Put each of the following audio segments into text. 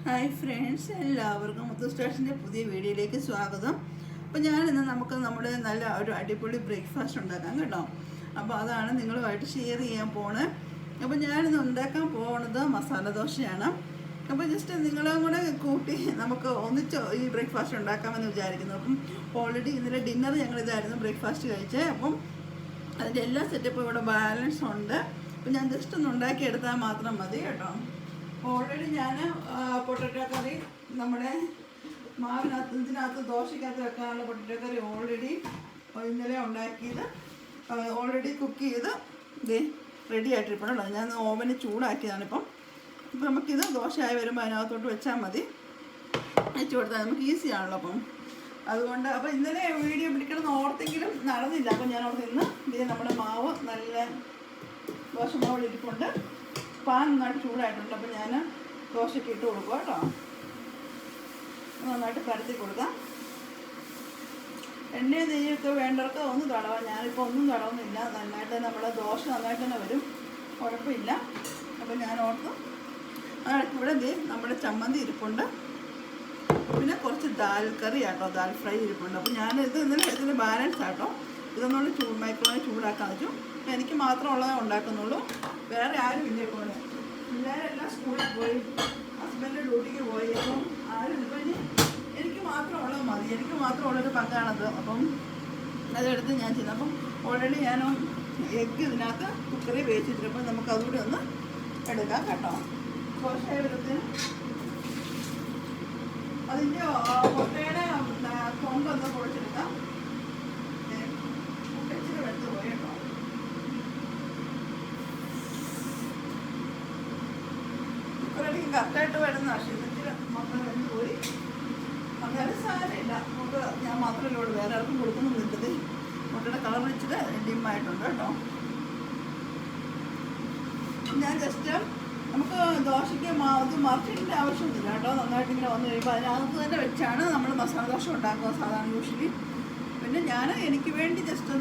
Hi friends, എല്ലാവർക്കും മുത്തു സ്റ്റേഷൻ്റെ പുതിയ വീഡിയോയിലേക്ക് സ്വാഗതം. അപ്പോൾ ഞാനിന്ന് നമുക്ക് നമ്മുടെ നല്ല ഒരു അടിപൊളി ബ്രേക്ക്ഫാസ്റ്റ് ഉണ്ടാക്കാം കേട്ടോ. അപ്പോൾ അതാണ് നിങ്ങളുമായിട്ട് ഷെയർ ചെയ്യാൻ പോണത്. അപ്പോൾ ഞാനിന്ന് ഉണ്ടാക്കാൻ പോകുന്നത് മസാല ദോശയാണ്. അപ്പോൾ ജസ്റ്റ് നിങ്ങളും കൂടെ കൂട്ടി നമുക്ക് ഒന്നിച്ച് ഈ ബ്രേക്ക്ഫാസ്റ്റ് ഉണ്ടാക്കാമെന്ന് വിചാരിക്കുന്നു. അപ്പം ഓൾറെഡി ഇന്നലെ ഡിന്നർ ഞങ്ങളിതായിരുന്നു ബ്രേക്ക്ഫാസ്റ്റ് കഴിച്ചത്. അപ്പം അതിൻ്റെ എല്ലാ സെറ്റപ്പും ഇവിടെ ബാലൻസ് ഉണ്ട്. അപ്പം ഞാൻ ജസ്റ്റ് ഒന്ന് ഉണ്ടാക്കിയെടുത്താൽ മാത്രം മതി കേട്ടോ. ഓൾറെഡി ഞാൻ പൊട്ടറ്റോ കറി നമ്മുടെ ഇതിനകത്ത് ദോശക്കകത്ത് വെക്കാനുള്ള പൊട്ടറ്റോ കറി ഓൾറെഡി ഇന്നലെ ഉണ്ടാക്കിയത് ഓൾറെഡി കുക്ക് ചെയ്ത് ഇത് റെഡി ആയിട്ടിരിപ്പുണ്ടല്ലോ. ഞാൻ ഓവന് ചൂടാക്കിയതാണ്. ഇപ്പം നമുക്കിത് ദോശയായി വരുമ്പോൾ അതിനകത്തോട്ട് വെച്ചാൽ മതി. വെച്ച് കൊടുത്താൽ നമുക്ക് ഈസി ആണല്ലോ. അപ്പം അതുകൊണ്ട് അപ്പോൾ ഇന്നലെ വീഡിയോ പിടിക്കണമെന്ന് ഓർത്തെങ്കിലും നടന്നില്ല. അപ്പം ഞാൻ ഓർത്ത് ഇന്ന് ഇത് നമ്മുടെ മാവ് നല്ല ദോശമാവ് ഇരിപ്പുണ്ട്. പാൻ നന്നായിട്ട് ചൂടായിട്ടുണ്ട്. അപ്പോൾ ഞാൻ ദോശയ്ക്ക് ഇട്ട് കൊടുക്കുക കേട്ടോ. നന്നായിട്ട് പരത്തി കൊടുക്കാം. എണ്ണയും നെയ്യൊക്കെ വേണ്ടവർക്ക് ഒന്ന് തടവാം. ഞാനിപ്പോൾ ഒന്നും തടവുന്നില്ല. നന്നായിട്ട് നമ്മുടെ ദോശ നന്നായിട്ട് തന്നെ വരും, കുഴപ്പമില്ല. അപ്പോൾ ഞാൻ ഓർത്ത് ഇവിടെ നമ്മുടെ ചമ്മന്തി ഇരിപ്പുണ്ട്. പിന്നെ കുറച്ച് ദാൽ കറി ആട്ടോ, ദാൽ ഫ്രൈ ഇരിപ്പുണ്ട്. അപ്പോൾ ഞാനിത് ഇന്നലെ എടുത്തത് ബാലൻസ് ആട്ടോ. ഇതൊന്നുള്ള മൈക്രോവേവ് ചൂടാക്കാൻ വെച്ചു. എനിക്ക് മാത്രമുള്ളതേ ഉണ്ടാക്കുന്നുള്ളൂ, വേറെ ആരും ഇല്ല. ഇപ്പോൾ പിള്ളേരെല്ലാം സ്കൂളിൽ പോയി, ഹസ്ബൻഡ് ഡ്യൂട്ടിക്ക് പോയി. അപ്പം ആരും ഇപ്പം എനിക്ക് മാത്രമുള്ളത് മതി, എനിക്ക് മാത്രമുള്ളൊരു പങ്കാണത്. അപ്പം അതെടുത്ത് ഞാൻ ചെയ്യുന്നത്. അപ്പം ഓൾറെഡി ഞാൻ എഗ്ഗ് ഇതിനകത്ത് കുക്കറിൽ വേവിച്ചിട്ട്, അപ്പം നമുക്ക് അതുകൂടി ഒന്ന് എടുക്കാം കേട്ടോ. ദോശയുടെ വിധത്തിന് അതിൻ്റെ മുട്ടയുടെ കൊണ്ടൊന്ന് പൊളിച്ചെടുക്കാം. ഇച്ചിരി വെച്ച് പോയി കേട്ടോ. കുക്കറടിക്ക് കറക്റ്റായിട്ട് വരുന്ന ഇച്ചിരി മുട്ട വെച്ച് പോയി. അങ്ങനെ സാരമില്ല, നമുക്ക് ഞാൻ മാത്രമല്ല ഉള്ളൂ, വേറെ ആർക്കും കൊടുക്കുന്നു നിൽക്കുന്നത്. മുട്ടയുടെ കളർ ഇച്ചിരി ഡിമ്മായിട്ടുണ്ട് കേട്ടോ. ഞാൻ ജസ്റ്റ് നമുക്ക് ദോശയ്ക്ക് ഇത് മറിച്ചിടേണ്ട ആവശ്യമൊന്നുമില്ല കേട്ടോ. നന്നായിട്ട് ഇങ്ങനെ വന്നു കഴിയുമ്പോൾ അതിനകത്ത് തന്നെ വെച്ചാണ് നമ്മൾ മസാല ദോശ ഉണ്ടാക്കുക സാധാരണ യൂഷ്വലി. പിന്നെ ഞാൻ എനിക്ക് വേണ്ടി ജസ്റ്റ്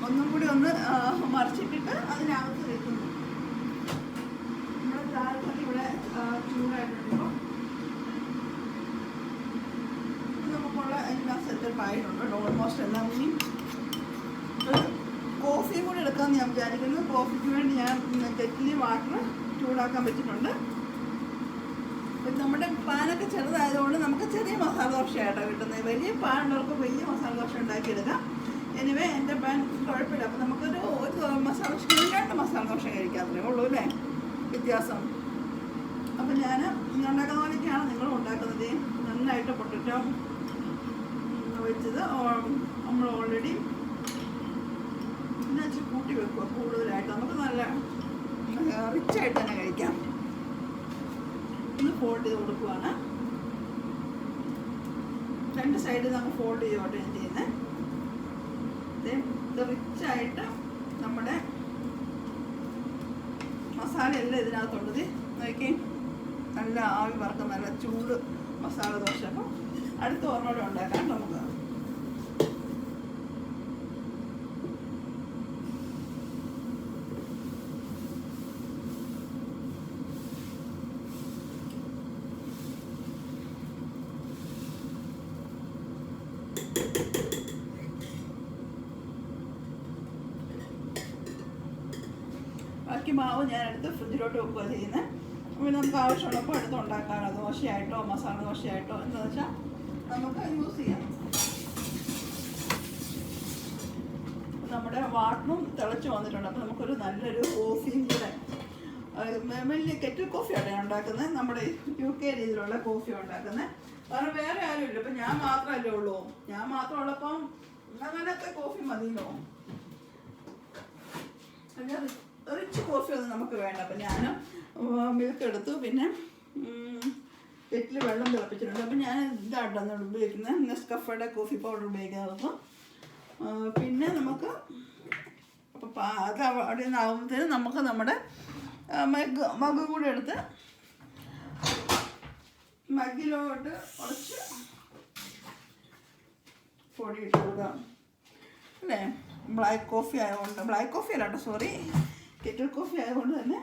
ഒന്നും കൂടി ഒന്ന് മറിച്ചിട്ടിട്ട് അതിനകത്ത് വെക്കുന്നു. നമ്മുടെ ദാൽക്കറി ഇവിടെ ചൂടായിട്ടുണ്ടോ, നമുക്കുള്ള എല്ലാം സെറ്റപ്പ് ആയിട്ടുണ്ട് ഓൾമോസ്റ്റ് എല്ലാം. ഇനി ഒരു കോഫിയും കൂടി എടുക്കാമെന്ന് ഞാൻ വിചാരിക്കുന്നു. കോഫിക്ക് വേണ്ടി ഞാൻ കെറ്റിലി വാട്ടർ ചൂടാക്കാൻ വെച്ചിട്ടുണ്ട്. അപ്പം നമ്മുടെ പാനൊക്കെ ചെറുതായതുകൊണ്ട് നമുക്ക് ചെറിയ മസാല ദോശയായിട്ടാണ് കിട്ടുന്നത്. വലിയ പാനുള്ളവർക്ക് വലിയ മസാല ദോശ ഉണ്ടാക്കിയെടുക്കാം. എനിവേ എൻ്റെ പാൻ കുഴപ്പമില്ല. അപ്പം നമുക്കൊരു മസാല ദോശ 2 മസാല ദോശ കഴിക്കാത്തതേ ഉള്ളൂ അല്ലേ വ്യത്യാസം. അപ്പം ഞാൻ ഉണ്ടാക്കുന്ന പോലെയൊക്കെയാണ് നിങ്ങളും ഉണ്ടാക്കുന്നത്. നന്നായിട്ട് പൊട്ടറ്റോ വെച്ചത് നമ്മൾ ഓൾറെഡി ഇച്ചിരി കൂട്ടി വെക്കുക കൂടുതലായിട്ട്. നമുക്ക് നല്ല റിച്ചായിട്ട് തന്നെ കഴിക്കാം. ഒന്ന് ഫോൾഡ് ചെയ്ത് കൊടുക്കുവാണ്. 2 സൈഡിൽ നമുക്ക് ഫോൾഡ് ചെയ്തോട്ടെ ഞാൻ ചെയ്യുന്നത്. ഇത് റിച്ചായിട്ട് നമ്മുടെ മസാല എല്ലാം ഇതിനകത്തുള്ളത് നോക്കി. നല്ല ആവി വറക്കം, നല്ല ചൂട് മസാല ദോശ. അപ്പം അടുത്ത ഓർമ്മയോടെ ഉണ്ടാക്കാം നമുക്ക്. ബാക്കി മാവ് ഞാനെടുത്ത് ഫ്രിഡ്ജിലോട്ട് വെക്കുക ചെയ്യുന്നത്. അപ്പോൾ നമുക്ക് ആവശ്യമുള്ളപ്പോൾ എടുത്ത് ഉണ്ടാക്കാമല്ലോ. ദോശയായിട്ടോ മസാല ദോശയായിട്ടോ എന്താണെന്ന് വെച്ചാൽ നമുക്ക് യൂസ് ചെയ്യാം. നമ്മുടെ വാട്ടറും തിളച്ച് വന്നിട്ടുണ്ട്. അപ്പോൾ നമുക്കൊരു നല്ലൊരു കോഫിയും കൂടെ, വലിയ കെറ്റിൽ കോഫിയാണ് ഞാൻ ഉണ്ടാക്കുന്നത്. നമ്മുടെ UK രീതിയിലുള്ള കോഫിയാണ് ഉണ്ടാക്കുന്നത്. കാരണം വേറെ ആരും ഇല്ല. ഇപ്പം ഞാൻ മാത്രമല്ലേ ഉള്ളൂ. ഞാൻ മാത്രമുള്ളപ്പം അങ്ങനത്തെ കോഫി മതിയല്ലോ. റിച്ച് കോഫി ഒന്നും നമുക്ക് വേണ്ട. അപ്പം ഞാൻ മിൽക്ക് എടുത്തു, പിന്നെ കെറ്റിൽ വെള്ളം തിളപ്പിച്ചിട്ടുണ്ട്. അപ്പം ഞാൻ ഇതായിട്ടാണ് ഉപയോഗിക്കുന്നത്, നെസ്കഫയുടെ കോഫി പൗഡർ ഉപയോഗിക്കുന്നത്. അപ്പം പിന്നെ നമുക്ക് അപ്പം അത് അവിടെ നിന്നാകുമ്പോഴത്തേനും നമുക്ക് നമ്മുടെ മഗ് കൂടെ എടുത്ത് മഗ്ഗിലോട്ട് കുറച്ച് പൊടി ഇട്ട് കൊടുക്കാം അല്ലേ. ബ്ലാക്ക് കോഫി ആയതുകൊണ്ട്, ബ്ലാക്ക് കോഫി അല്ല കേട്ടോ, സോറി, കെറ്റിൽ കോഫി ആയതുകൊണ്ട് തന്നെ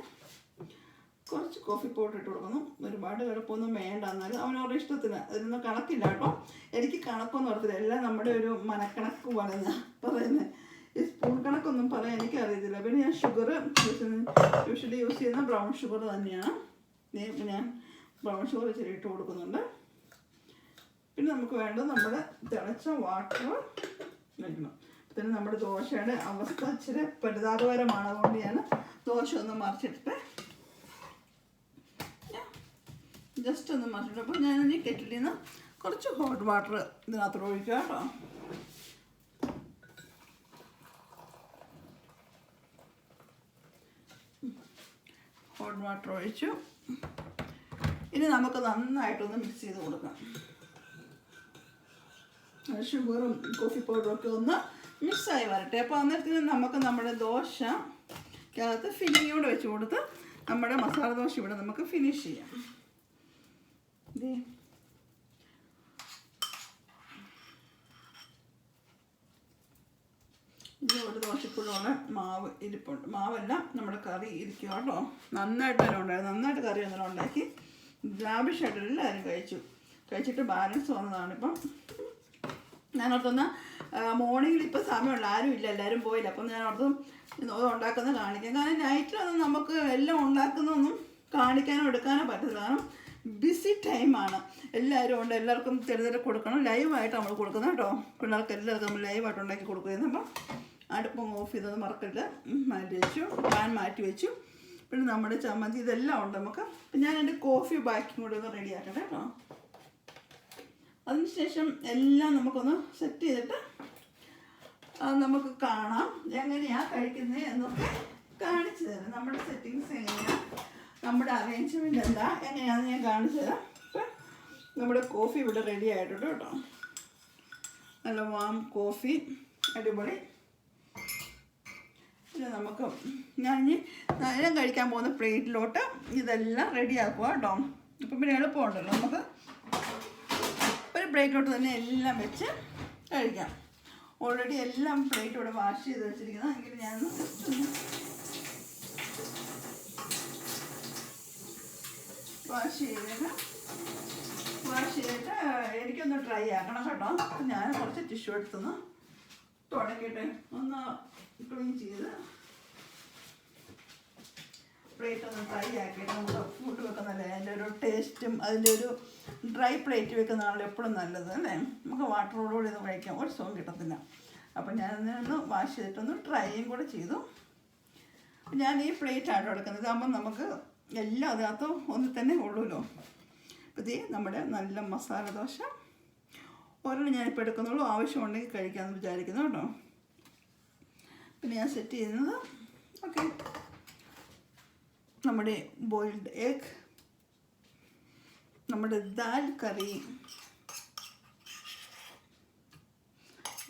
കുറച്ച് കോഫി പൗഡർ ഇട്ട് കൊടുക്കുന്നു. ഒരുപാട് കിടപ്പൊന്നും വേണ്ട, എന്നാലും അവനവരുടെ ഇഷ്ടത്തിന്. അതിനൊന്നും കണക്കില്ല കേട്ടോ. എനിക്ക് കണക്കൊന്നും ഓർത്തില്ല, എല്ലാം നമ്മുടെ ഒരു മനക്കണക്ക് പോലെ ഞാൻ പറയുന്നത്. ഈ സ്പൂൺ കണക്കൊന്നും പറയാൻ എനിക്കറിയത്തില്ല. പിന്നെ ഞാൻ ഷുഗർ യൂഷ്വലി യൂസ് ചെയ്യുന്ന ബ്രൗൺ ഷുഗർ തന്നെയാണ്. ഞാൻ ബ്രൗൺ ഷുഗർ ഇച്ചിരി ഇട്ട് കൊടുക്കുന്നുണ്ട്. പിന്നെ നമുക്ക് വേണ്ടത് നമ്മുടെ തിളച്ച വാട്ടർ വയ്ക്കണം. പിന്നെ നമ്മുടെ ദോശയുടെ അവസ്ഥ ഇച്ചിരി പരിതാപകരമാണ്. അതുകൊണ്ട് ഞാൻ ദോശ ഒന്ന് മറിച്ചിട്ടിട്ട് ജസ്റ്റ് ഒന്ന് മറിച്ചിട്ടപ്പോൾ ഞാൻ ഈ കെറ്റിലിൽ നിന്ന് കുറച്ച് ഹോട്ട് വാട്ടർ ഇതിനകത്ത് ഒഴിക്കുക കേട്ടോ. ഹോട്ട് വാട്ടർ ഒഴിച്ചു. ഇനി നമുക്ക് നന്നായിട്ടൊന്ന് മിക്സ് ചെയ്ത് കൊടുക്കാം. ഷുഗറും കോഫി പൗഡറും ഒക്കെ ഒന്ന് മിക്സായി വരട്ടെ. അപ്പോൾ അന്നേരത്തിന് നമുക്ക് നമ്മുടെ ദോശക്കകത്ത് ഫില്ലിങ് കൂടെ വെച്ച് കൊടുത്ത് നമ്മുടെ മസാല ദോശ ഇവിടെ നമുക്ക് ഫിനിഷ് ചെയ്യാം. ഇത് ഒരു ദോശക്കുള്ള മാവ് ഇരിപ്പുണ്ട്. മാവെല്ലാം നമ്മുടെ കറി ഇരിക്കുക കേട്ടോ. നന്നായിട്ട് തന്നെ ഉണ്ടായിരുന്നു. നന്നായിട്ട് കറി ഒന്നും ഉണ്ടാക്കി ലാവിഷായിട്ട് എല്ലാവരും കഴിച്ചിട്ട് ബാലൻസ് വന്നതാണിപ്പം. ഞാനോർത്തൊന്ന് മോർണിംഗിൽ ഇപ്പോൾ സമയമുള്ള ആരും ഇല്ല, എല്ലാവരും പോയില്ല. അപ്പം ഞാനോർത്തും ഉണ്ടാക്കുന്നത് കാണിക്കാം. കാരണം നൈറ്റിലൊന്നും നമുക്ക് എല്ലാം ഉണ്ടാക്കുന്നതൊന്നും കാണിക്കാനോ എടുക്കാനോ പറ്റില്ല. കാരണം ബിസി ടൈമാണ്. എല്ലാവരും ഉണ്ട്, എല്ലാവർക്കും ചെറുതിൽ കൊടുക്കണം. ലൈവായിട്ട് നമ്മൾ കൊടുക്കുന്നത് കേട്ടോ. പിള്ളേർക്ക് എല്ലാവർക്കും നമ്മൾ ലൈവായിട്ട് ഉണ്ടാക്കി കൊടുക്കുന്നത്. അപ്പം അടുപ്പം ഓഫ് ചെയ്തത് മറക്കല്ല, പാൻ മാറ്റി വെച്ചു. പിന്നെ നമ്മുടെ ചമ്മന്തി ഇതെല്ലാം ഉണ്ട് നമുക്ക്. അപ്പം ഞാൻ എൻ്റെ കോഫി ബാക്കിങ് കൂടെ ഒന്ന് റെഡിയാക്കട്ടെ കേട്ടോ. അതിനുശേഷം എല്ലാം നമുക്കൊന്ന് സെറ്റ് ചെയ്തിട്ട് നമുക്ക് കാണാം എങ്ങനെയാണ് കഴിക്കുന്നത് എന്നൊക്കെ കാണിച്ചു തരാം. നമ്മുടെ സെറ്റിങ്സ് എങ്ങനെയാണ്, നമ്മുടെ അറേഞ്ച്മെൻ്റ് എന്താ എങ്ങനെയാണെന്ന് ഞാൻ കാണിച്ചു തരാം. അപ്പം നമ്മുടെ കോഫി ഇവിടെ റെഡി ആയിട്ടുണ്ട് കേട്ടോ. നല്ല വാം കോഫി, അടിപൊളി. പിന്നെ നമുക്ക് ഞാൻ കഴിക്കാൻ പോകുന്ന പ്ലേറ്റിലോട്ട് ഇതെല്ലാം റെഡി ആക്കുക കേട്ടോ. അപ്പം പിന്നെ എളുപ്പമുണ്ടല്ലോ, നമുക്ക് ഒരു പ്ലേറ്റിലോട്ട് തന്നെ എല്ലാം വെച്ച് കഴിക്കാം. ഓൾറെഡി എല്ലാം പ്ലേറ്റ് ഇവിടെ വാഷ് ചെയ്ത് വെച്ചിരിക്കുന്നത്. എങ്കിൽ ഞാൻ വാഷ് ചെയ്തിട്ട് എനിക്കൊന്ന് ഡ്രൈ ആക്കണം കേട്ടോ. അപ്പം ഞാൻ കുറച്ച് ടിഷ്യൂ എടുത്തൊന്ന് തുടങ്ങിയിട്ട് ഒന്ന് ക്ലീൻ ചെയ്ത് പ്ലേറ്റ് ഒന്ന് ഡ്രൈ ആക്കിയിട്ട് നമുക്ക് ഫുഡ് വെക്കുന്നതല്ലേ അതിൻ്റെ ഒരു ടേസ്റ്റും അതിൻ്റെ ഒരു ഡ്രൈ പ്ലേറ്റ് വെക്കുന്നതാണല്ലോ എപ്പോഴും നല്ലത് അല്ലേ. നമുക്ക് വാട്ടറോടുകൂടി ഒന്ന് കഴിക്കാം, ഒരു സുഖം കിട്ടത്തില്ല. അപ്പം ഞാനൊന്ന് വാഷ് ചെയ്തിട്ടൊന്ന് ഡ്രൈയും കൂടെ ചെയ്തു. ഞാൻ ഈ പ്ലേറ്റ് ആട്ടോ എടുക്കുന്നത്. ഇതാകുമ്പം നമുക്ക് എല്ലാം അതിനകത്ത് ഒന്ന് തന്നെ ഉള്ളൂല്ലോ. അപ്പോൾ ഇത് നമ്മുടെ നല്ല മസാല ദോശ ഒരെണ്ണം ഞാനിപ്പോൾ എടുക്കുന്നുള്ളൂ. ആവശ്യമുണ്ടെങ്കിൽ കഴിക്കാമെന്ന് വിചാരിക്കുന്നു കേട്ടോ. പിന്നെ ഞാൻ സെറ്റ് ചെയ്യുന്നത് ഓക്കെ നമ്മുടെ ബോയിൽഡ് എഗ്, നമ്മുടെ ദാൽ കറി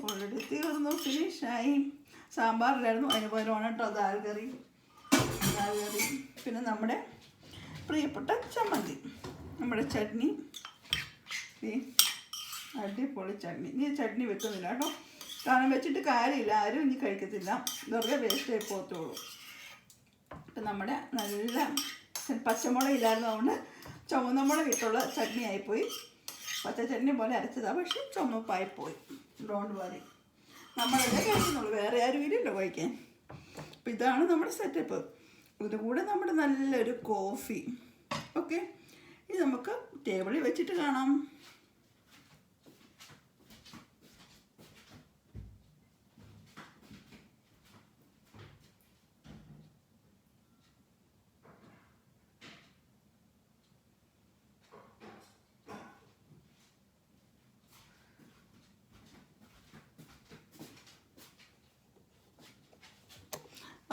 ഓൾറെഡി തീർന്നു, ഫിനിഷായി. സാമ്പാറിലായിരുന്നു, അതിന് പകരമാണ് കേട്ടോ ദാൽ കറി. പിന്നെ നമ്മുടെ പ്രിയപ്പെട്ട ചമ്മന്തി, നമ്മുടെ ചട്നി, അടിപൊളി ചട്നി. ഇനി ചട്നി വെക്കുന്നില്ല കേട്ടോ, കാരണം വെച്ചിട്ട് കാര്യമില്ല, ആരും ഇനി കഴിക്കത്തില്ല, വെറുതെ വേസ്റ്റ് ആയി പോകത്തുള്ളൂ. ഇപ്പം നമ്മുടെ നല്ല പച്ചമുളക് ഇല്ലായിരുന്നു, അതുകൊണ്ട് ചുവന്ന മുളക് ഇട്ടുള്ള ചട്നി ആയിപ്പോയി. പച്ച ചട്നി പോലെ അരച്ചതാണ്, പക്ഷെ ചുമപ്പായിപ്പോയി. ഡോണ്ട് വറി, നമ്മളല്ലേ കഴിക്കുന്നുള്ളൂ, വേറെ ആരും ഇല്ലല്ലോ കഴിക്കാൻ. അപ്പം ഇതാണ് നമ്മുടെ സെറ്റപ്പ്. ഇതിൻ്റെ കൂടെ നമ്മുടെ നല്ലൊരു കോഫി. ഓക്കെ, ഇത് നമുക്ക് ടേബിളിൽ വെച്ചിട്ട് കാണാം.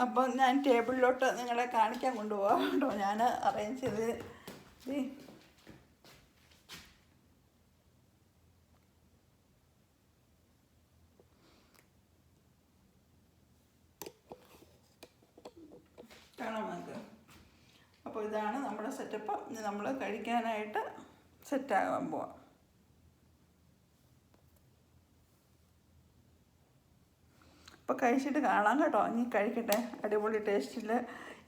അപ്പോൾ ഞാൻ ടേബിളിലോട്ട് നിങ്ങളെ കാണിക്കാൻ കൊണ്ടുപോകാം കേട്ടോ. ഞാൻ അറേഞ്ച് ചെയ്ത് കാണാം നമുക്ക്. അപ്പോൾ ഇതാണ് നമ്മുടെ സെറ്റപ്പ്. ഇനി നമ്മൾ കഴിക്കാനായിട്ട് സെറ്റാകാൻ പോവാം. അപ്പോൾ കഴിച്ചിട്ട് കാണാം കേട്ടോ. ഇനി കഴിക്കട്ടെ. അടിപൊളി ടേസ്റ്റിൽ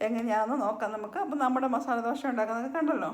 എങ്ങനെയാണെന്ന് നോക്കാം നമുക്ക്. അപ്പം നമ്മുടെ മസാല ദോശ ഉണ്ടാക്കുന്നത് കണ്ടല്ലോ.